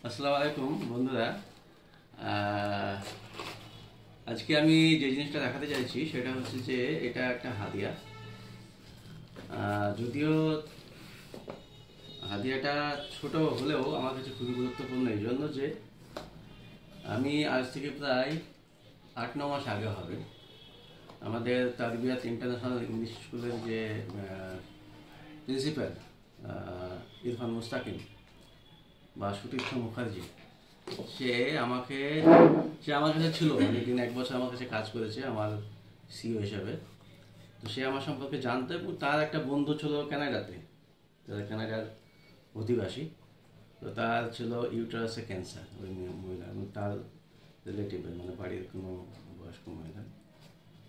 আসসালামু আলাইকুম বন্ধুরা। আজকে আমি যে জিনিসটা দেখাতে চাইছি সেটা হচ্ছে যে এটা একটা হাদিয়া। যদিও হাদিয়াটা ছোট হলেও আমার কাছে খুবই গুরুত্বপূর্ণ, এই জন্য যে আমি আজ থেকে প্রায় 8-9 মাস আগে হবে আমাদের তারবিয়াত ইন্টারন্যাশনাল ইংলিশ স্কুলের যে প্রিন্সিপাল ইরফান মুস্তাকিম বা সুতীর্থ মুখার্জি, সে আমার কাছে ছিল অনেকদিন, 1 বছর আমার কাছে কাজ করেছে আমার সিও হিসাবে। তো সে আমার সম্পর্কে জানতো এবং তার একটা বন্ধু ছিল কানাডাতে, কানাডার অধিবাসী। তো তার ছিল ইউটারাসে ক্যান্সার, ওই মহিলা এবং তার রিলেটিভের মানে বাড়ির কোনো বয়স্ক মহিলা।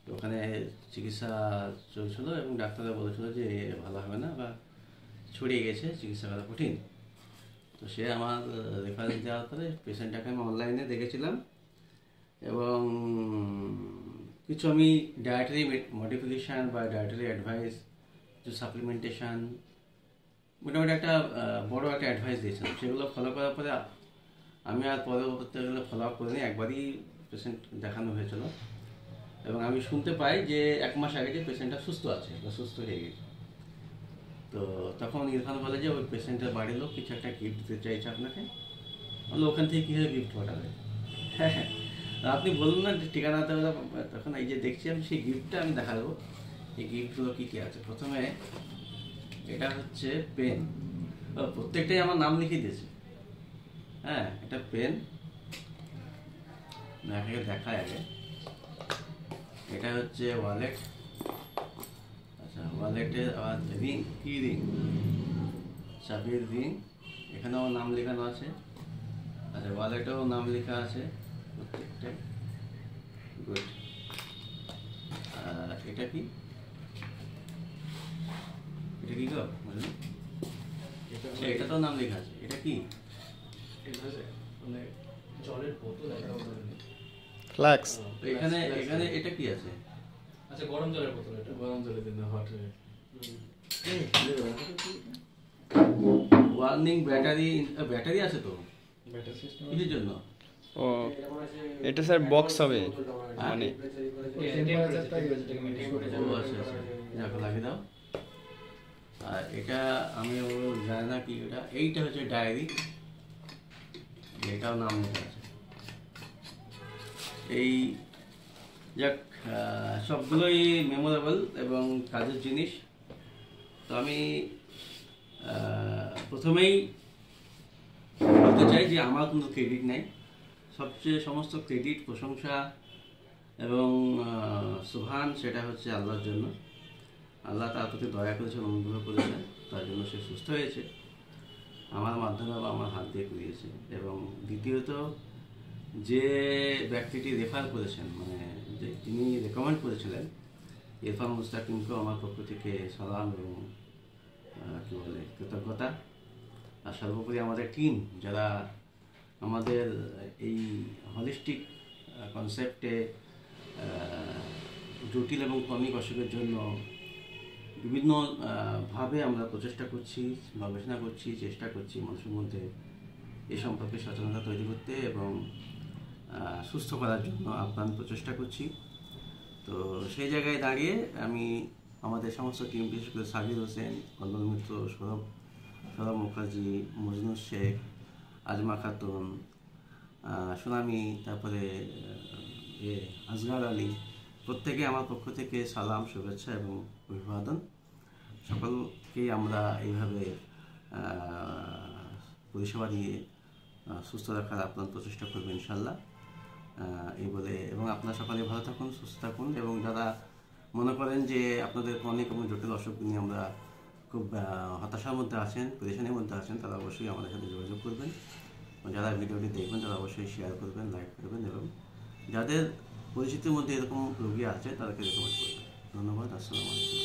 তো ওখানে চিকিৎসা চলছিল এবং ডাক্তাররা বলেছিল যে ভালো হবে না বা ছড়িয়ে গেছে, চিকিৎসা করা কঠিন। তো সে আমার রেফারেন্স দেওয়ার পরে পেশেন্টটাকে আমি অনলাইনে দেখেছিলাম এবং কিছু আমি ডায়েটারি মডিফিকেশান বা ডায়েটারি অ্যাডভাইস, কিছু সাপ্লিমেন্টেশান, মোটামুটি একটা বড় একটা অ্যাডভাইস দিয়েছিলাম। সেগুলো ফলো করার পরে আমি আর পরবর্তীগুলো ফলো আপ করিনি, একবারই পেশেন্ট দেখানো হয়েছিল এবং আমি শুনতে পাই যে 1 মাস আগে যে পেশেন্টটা সুস্থ আছে বা সুস্থ হয়ে গেছে। তো তখন ইরফান বলে যে ওই পেশেন্টের বাড়ির লোক কিছু একটা গিফট দিতে চাইছে আপনাকে। বললো ওখান থেকে কীভাবে গিফট পাঠাবে? হ্যাঁ হ্যাঁ, আপনি বলুন না ঠিকানাতে। তখন এই যে দেখছি আমি সেই গিফটটা আমি দেখাবো। এই গিফটগুলো কী কী আছে। প্রথমে এটা হচ্ছে পেন, প্রত্যেকটাই আমার নাম লিখে দিয়েছে। হ্যাঁ, এটা পেন, আপনাকে দেখায় আগে। এটা হচ্ছে ওয়ালেট। আচ্ছা, ওয়ালেটের আবার রিং, কি রিং? চাবির রিং, এখানেও নাম লেখানো আছে। আচ্ছা, ওয়ালেটেও নাম লেখা আছে প্রত্যেকটাই। গুড। এটা কি? এটা কি গো? এটা তো নাম লেখা আছে। এটা কি? মানে জলের বোতল, ফ্ল্যাক্স। এখানে এখানে এটা কি আছে? আচ্ছা, গরম জলের বোতল। এটা গরম জলের জন্য হট। ওয়ার্নিং ব্যাটারি, ব্যাটারি আছে তো কিসের জন্য? ও এটা স্যার বক্স হবে মানে লাগিয়ে দাও। আর এটা আমি জানি না কি এটা। এইটা হচ্ছে ডায়েরি, এটাও নাম লেখা আছে। এই যাক, সবগুলোই মেমোরেবল এবং কাজের জিনিস। তো আমি প্রথমেই বলতে চাই যে আমার কোনো ক্রেডিট নেই। সমস্ত ক্রেডিট, প্রশংসা এবং সুবহান সেটা হচ্ছে আল্লাহর জন্য। আল্লাহ তার প্রতি দয়া করেছেন, অনুগ্রহ করেছেন, তার জন্য সে সুস্থ হয়েছে আমার মাধ্যমে বা আমার হাত দিয়ে করিয়েছে। এবং দ্বিতীয়ত, যে ব্যক্তিটি রেফার করেছেন, মানে যে তিনি রেকমেন্ড করেছিলেন, ইরফান মুস্তাকিমকেও আমার পক্ষ থেকে সালাম এবং কী বলে কৃতজ্ঞতা। আর সর্বোপরি আমাদের টিম, যারা আমাদের এই হলিস্টিক কনসেপ্টে জটিল এবং ক্রমিক অসুখের জন্য বিভিন্ন ভাবে আমরা প্রচেষ্টা করছি, গবেষণা করছি, চেষ্টা করছি মানুষের মধ্যে এ সম্পর্কে সচেতনতা তৈরি করতে এবং সুস্থ করার জন্য আপ্রাণ প্রচেষ্টা করছি। তো সেই জায়গায় দাঁড়িয়ে আমি আমাদের সমস্ত টিম, বিশেষ করে সাবির হোসেন, কল্লোল মিত্র, সৌরভ মুখার্জি, মজনুর শেখ, আজমা খাতুন, সুনামি, তারপরে আসগার আলী, প্রত্যেকে আমার পক্ষ থেকে সালাম, শুভেচ্ছা এবং অভিবাদন। সকলকেই আমরা এইভাবে পরিষেবা দিয়ে সুস্থ রাখার আপ্রাণ প্রচেষ্টা করবো ইনশাল্লাহ। এই বলে, এবং আপনারা সকালে ভালো থাকুন, সুস্থ থাকুন। এবং যারা মনে করেন যে আপনাদের অনেক এবং জটিল অসুখ নিয়ে আমরা খুব হতাশার মধ্যে আছেন, পরেশানির মধ্যে আছেন, তারা অবশ্যই আমাদের সাথে যোগাযোগ করবেন। যারা ভিডিওটি দেখবেন তারা অবশ্যই শেয়ার করবেন, লাইক করবেন এবং যাদের পরিচিতির মধ্যে এরকম রোগী আছে তাদেরকে রেকমেন্ড করবেন। ধন্যবাদ। আসসালামু আলাইকুম।